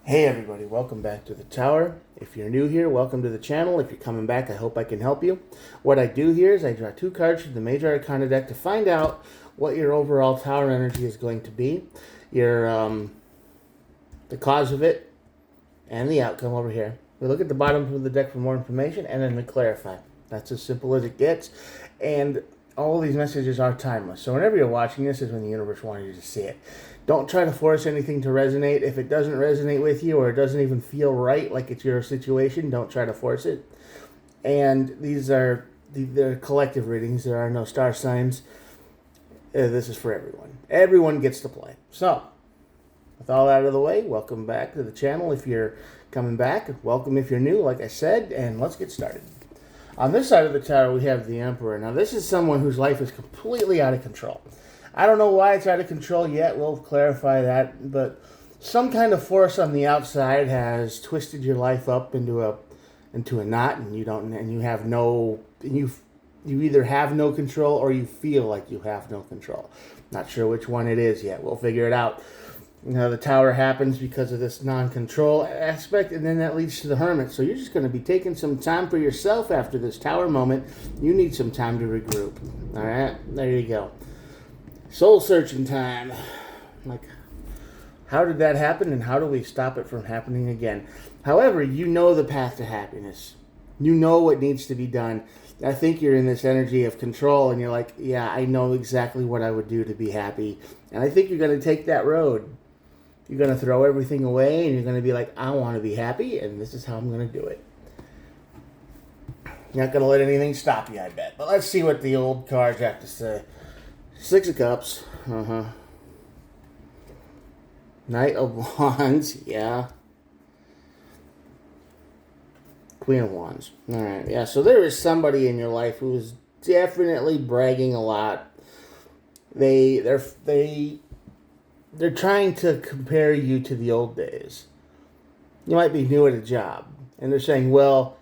Hey everybody, welcome back to the tower. If you're new here, welcome to the channel. If you're coming back, I hope I can help you. What I do here is I draw two cards from the Major Arcana deck to find out what your overall tower energy is going to be, the cause of it, and the outcome over here. We look at the bottom of the deck for more information, and then we clarify. That's as simple as it gets, and all of these messages are timeless. So whenever you're watching this is when the universe wanted you to see it. Don't try to force anything to resonate. If it doesn't resonate with you or it doesn't even feel right, like it's your situation, don't try to force it. And they're collective readings. There are no star signs. This is for everyone. Everyone gets to play. So, with all that out of the way, welcome back to the channel. If you're coming back, welcome if you're new, like I said, and let's get started. On this side of the tower, we have the Emperor. Now, this is someone whose life is completely out of control. I don't know why it's out of control yet. We'll clarify that. But some kind of force on the outside has twisted your life up into a knot, and you either have no control or you feel like you have no control. Not sure which one it is yet. We'll figure it out. You know, the tower happens because of this non-control aspect, and then that leads to the Hermit. So you're just going to be taking some time for yourself after this tower moment. You need some time to regroup. All right? There you go. Soul-searching time. Like, how did that happen, and how do we stop it from happening again? However, you know the path to happiness. You know what needs to be done. I think you're in this energy of control, and you're like, yeah, I know exactly what I would do to be happy. And I think you're going to take that road. You're going to throw everything away, and you're going to be like, I want to be happy, and this is how I'm going to do it. You're not going to let anything stop you, I bet. But let's see what the old cards have to say. Six of Cups. Knight of Wands. Yeah. Queen of Wands. Alright, yeah. So there is somebody in your life who is definitely bragging a lot. They're trying to compare you to the old days. You might be new at a job, and they're saying, well,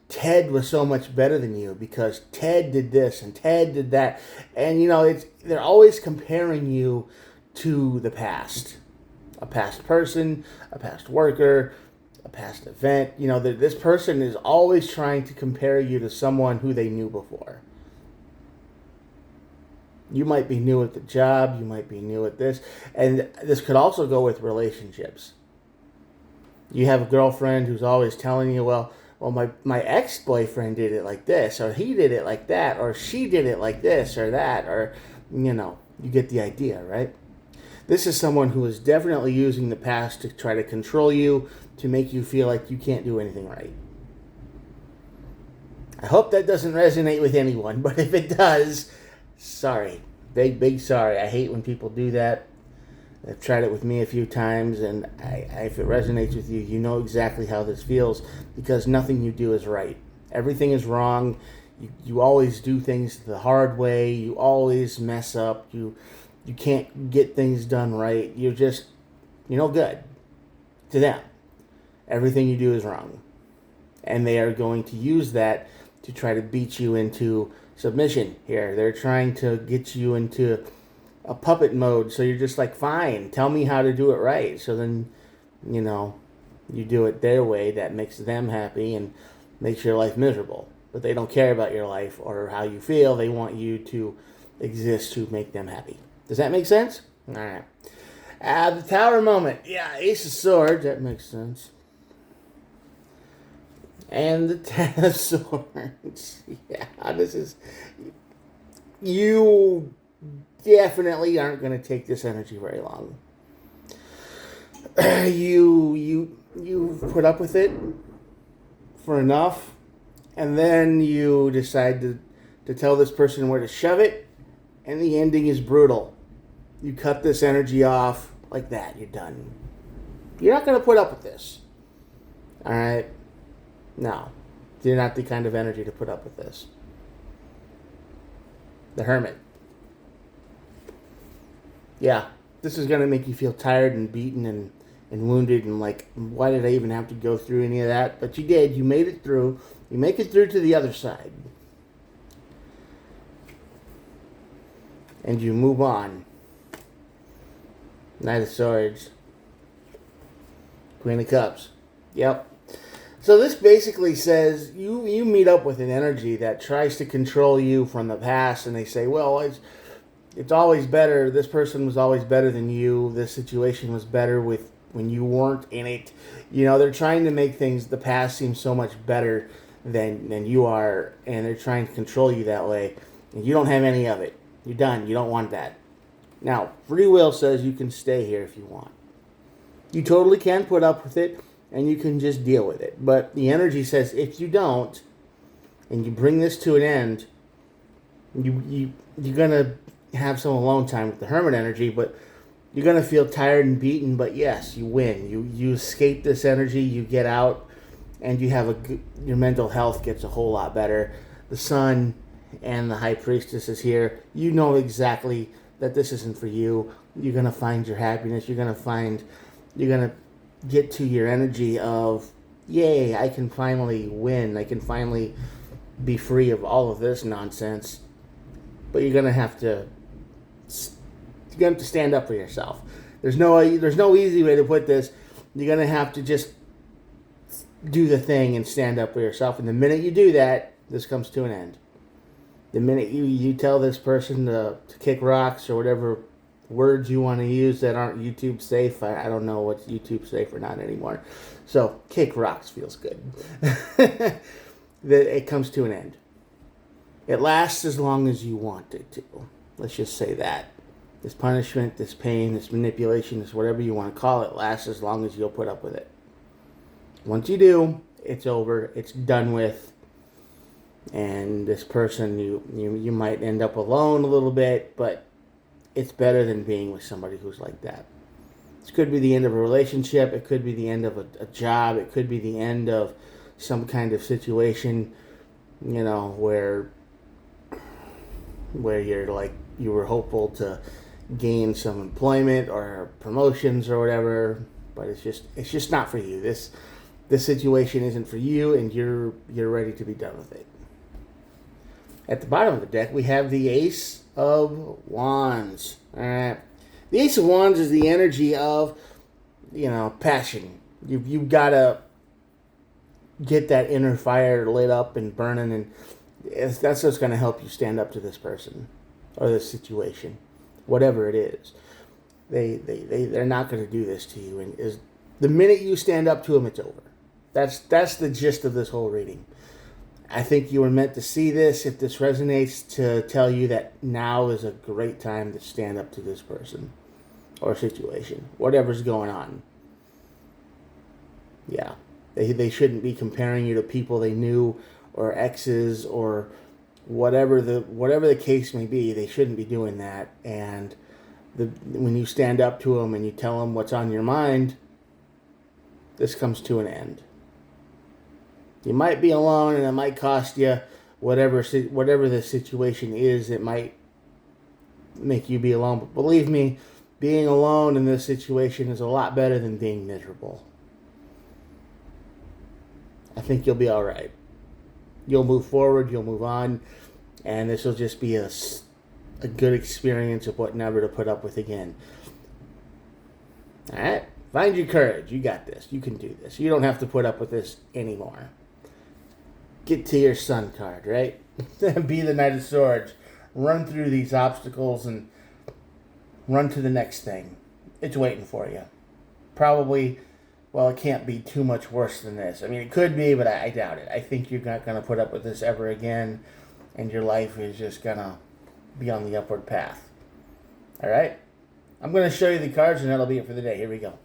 Ted was so much better than you because Ted did this and Ted did that. And, you know, they're always comparing you to the past. A past person, a past worker, a past event. You know, this person is always trying to compare you to someone who they knew before. You might be new at the job. You might be new at this. And this could also go with relationships. You have a girlfriend who's always telling you, well, my ex-boyfriend did it like this, or he did it like that, or she did it like this or that, or, you know, you get the idea, right? This is someone who is definitely using the past to try to control you, to make you feel like you can't do anything right. I hope that doesn't resonate with anyone, but if it does, sorry. Big sorry. I hate when people do that. I've tried it with me a few times, and if it resonates with you, you know exactly how this feels, because nothing you do is right. Everything is wrong. You always do things the hard way. You always mess up. You can't get things done right. You're no good to them. Everything you do is wrong. And they are going to use that to try to beat you into submission here. They're trying to get you into a puppet mode, so you're just like, fine, tell me how to do it right. So then, you know, you do it their way. That makes them happy and makes your life miserable. But they don't care about your life or how you feel. They want you to exist to make them happy. Does that make sense? All right. The Tower moment. Yeah, Ace of Swords. That makes sense. And the Ten of Swords. Yeah, this is... You definitely aren't going to take this energy very long. You put up with it for enough, and then you decide to tell this person where to shove it, and the ending is brutal. You cut this energy off like that. You're done. You're not going to put up with this. All right? No. You're not the kind of energy to put up with this. The Hermit. Yeah, this is going to make you feel tired and beaten and wounded and like, why did I even have to go through any of that? But you did. You made it through. You make it through to the other side. And you move on. Knight of Swords. Queen of Cups. Yep. So this basically says you meet up with an energy that tries to control you from the past, and they say, well, it's always better. This person was always better than you. This situation was better with when you weren't in it. You know, they're trying to make the past seem so much better than you are, and they're trying to control you that way. And you don't have any of it. You're done. You don't want that. Now, free will says you can stay here if you want. You totally can put up with it, and you can just deal with it. But the energy says if you don't, and you bring this to an end, you're gonna have some alone time with the Hermit energy, but you're gonna feel tired and beaten. But yes, you win. You escape this energy. You get out, and you have your mental health gets a whole lot better. The Sun and the High Priestess is here. You know exactly that this isn't for you. You're gonna find your happiness. You're gonna get to your energy of, yay, I can finally win. I can finally be free of all of this nonsense. But you're gonna have to stand up for yourself. There's no easy way to put this. You're gonna have to just do the thing and stand up for yourself. And the minute you do that, this comes to an end. The minute you tell this person to kick rocks or whatever words you want to use that aren't YouTube safe. I don't know what's YouTube safe or not anymore. So kick rocks feels good. That it comes to an end. It lasts as long as you want it to. Let's just say that. This punishment, this pain, this manipulation, this whatever you want to call it, lasts as long as you'll put up with it. Once you do, it's over. It's done with. And this person, you might end up alone a little bit, but it's better than being with somebody who's like that. This could be the end of a relationship. It could be the end of a job. It could be the end of some kind of situation, you know, where you're like, you were hopeful to gain some employment or promotions or whatever, but it's just not for you. This situation isn't for you, and you're ready to be done with it. At the bottom of the deck, we have the Ace of Wands. All right, the Ace of Wands is the energy of, you know, passion. You've got to get that inner fire lit up and burning, and that's what's going to help you stand up to this person or this situation, whatever it is. They're not going to do this to you, and is the minute you stand up to them, it's over. That's the gist of this whole reading. I think you were meant to see this, if this resonates, to tell you that now is a great time to stand up to this person or situation, whatever's going on. Yeah, they shouldn't be comparing you to people they knew or exes or whatever the case may be. They shouldn't be doing that. And when you stand up to them and you tell them what's on your mind, this comes to an end. You might be alone, and it might cost you whatever the situation is. It might make you be alone. But believe me, being alone in this situation is a lot better than being miserable. I think you'll be all right. You'll move forward. You'll move on. And this will just be a good experience of what never to put up with again. All right? Find your courage. You got this. You can do this. You don't have to put up with this anymore. Get to your Sun card, right? Be the Knight of Swords. Run through these obstacles and run to the next thing. It's waiting for you. Probably, well, it can't be too much worse than this. I mean, it could be, but I doubt it. I think you're not going to put up with this ever again, and your life is just going to be on the upward path. All right? I'm going to show you the cards, and that'll be it for the day. Here we go.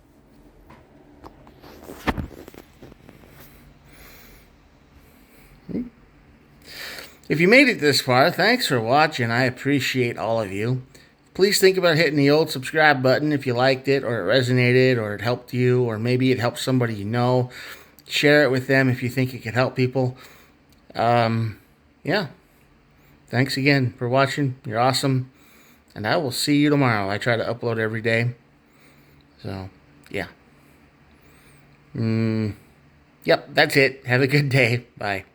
If you made it this far, thanks for watching. I appreciate all of you. Please think about hitting the old subscribe button if you liked it, or it resonated, or it helped you, or maybe it helped somebody you know. Share it with them if you think it could help people. Yeah. Thanks again for watching. You're awesome. And I will see you tomorrow. I try to upload every day. So, yeah. Yep, that's it. Have a good day. Bye.